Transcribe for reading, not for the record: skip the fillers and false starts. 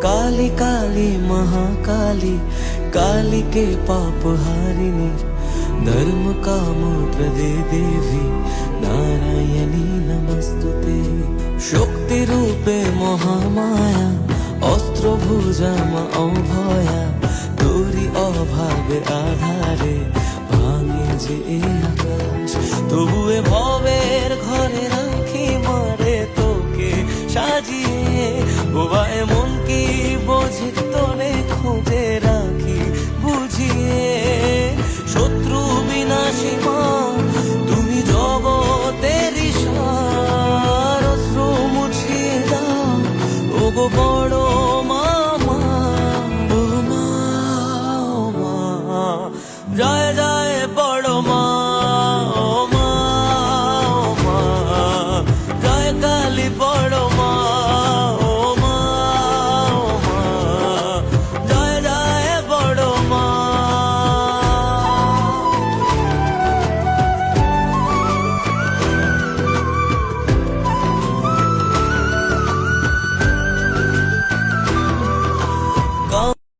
काली काली महाकाली, काली के पाप हारिणी, धर्म काम प्रदे देवी, नारायणी नमस्तुते। शक्ति रूपे महामाया, अस्त्र भुजा मा अभया, तोरी अभावे आधारे भांगे जे आकाश। तबुए भवेर घरे राखी मारे तोके সাজিয়ে, বোবা এমন কি বোঝে তোরে খুঁজে রাখি বুঝিয়ে। শত্রু বিনাশী মা তুমি জগতের ঈশার, অশ্রু মুছিয়ে দাও ওগো বড়